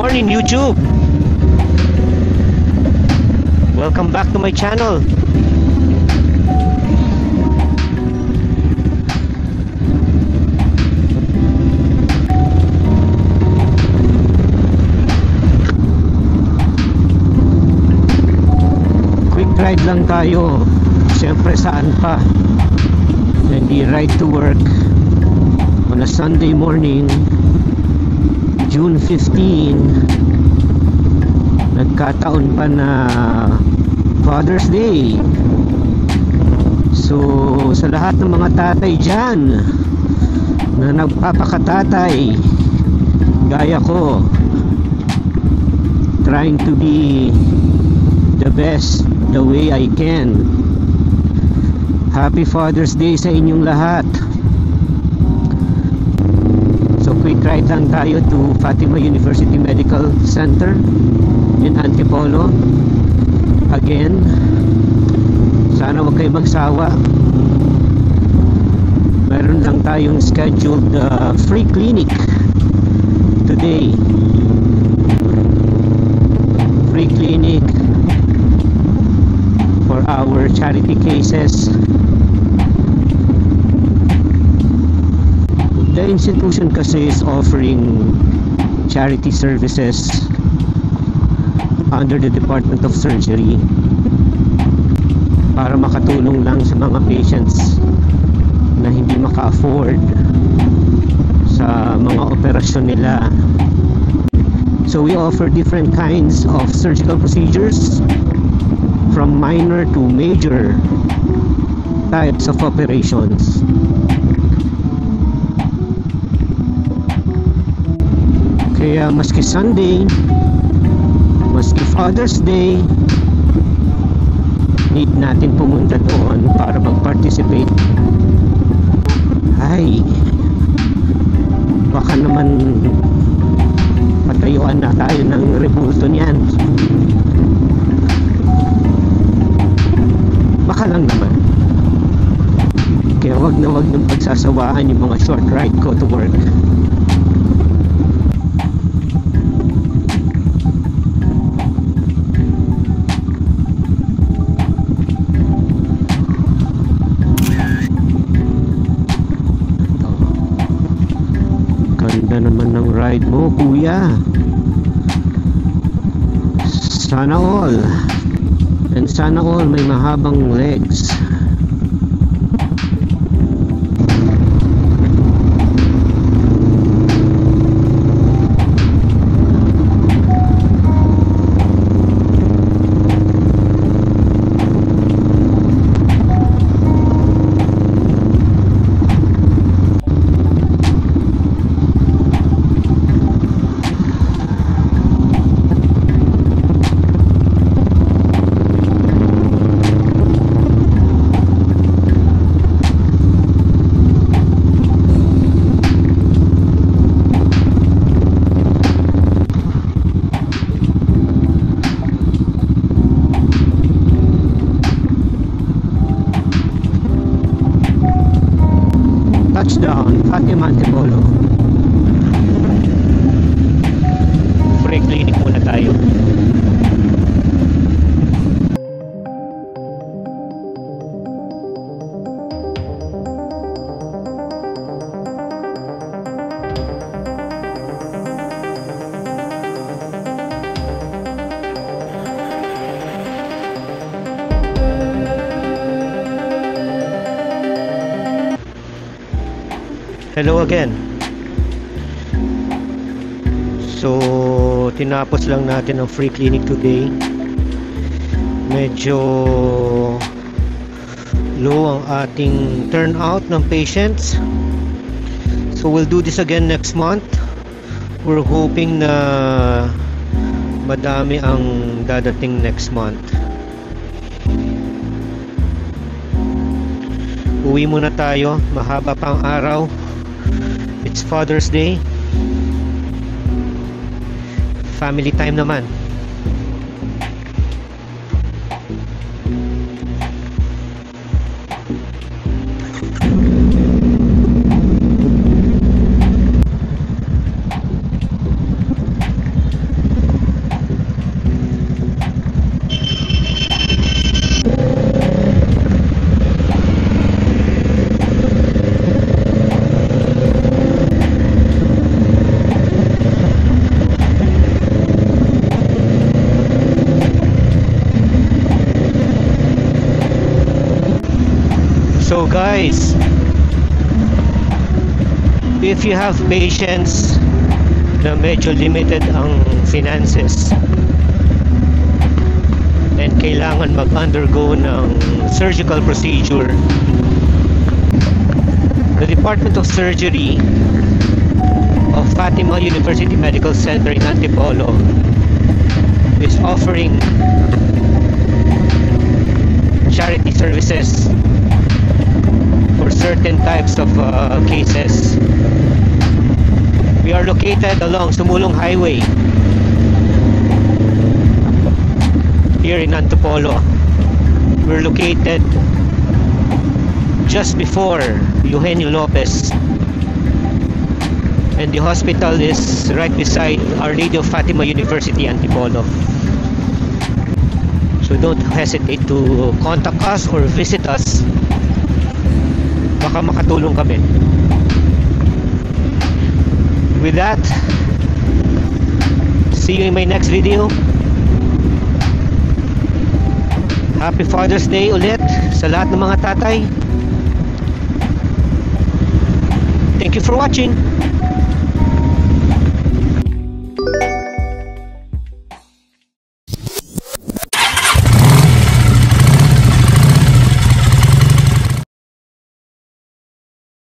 morning, YouTube. Welcome back to my channel. Quick ride lang tayo. Siyempre, saan pa? Hindi ride to work on a Sunday morning, June 15. Nagkataon pa na Father's Day. So sa lahat ng mga tatay dyan na nagpapakatatay gaya ko, trying to be the best the way I can, Happy Father's Day sa inyong lahat. So quick ride lang tayo to Fatima University Medical Center in Antipolo. Again, sana wag kayo magsawa. Meron lang tayong scheduled free clinic today. Free clinic for our charity cases. The institution kasi is offering charity services under the Department of Surgery para makatulong lang sa mga patients na hindi maka-afford sa mga operasyon nila. So we offer different kinds of surgical procedures, from minor to major types of operations. Kaya maski Sunday, maski Father's Day, need natin pumunta doon para mag-participate. Ay, baka naman patayuan na tayo ng rebulto niyan. Baka lang naman. Kaya wag nang pagsasawaan yung mga short ride ko to work. Ganda naman ng ride mo, kuya. Sana all. And sana all may mahabang legs. Touchdown, Fatima, Antipolo. Break clinic muna tayo. Hello again. So, tinapos lang natin ang free clinic today. Medyo low ang ating turnout ng patients. So, we'll do this again next month. We're hoping na madami ang dadating next month. Uwi muna tayo. Mahaba pang araw. It's Father's Day. Family time naman. So guys, if you have patients na medyo limited ang finances and kailangan mag-undergo ng surgical procedure, the Department of Surgery of Fatima University Medical Center in Antipolo is offering charity services for certain types of cases. We are located along Sumulong Highway here in Antipolo. We're located just before Eugenio Lopez, and the hospital is right beside Our Lady of Fatima University Antipolo. So don't hesitate to contact us or visit us. Baka makatulong kami. With that, see you in my next video. Happy Father's Day ulit sa lahat ng mga tatay. Thank you for watching.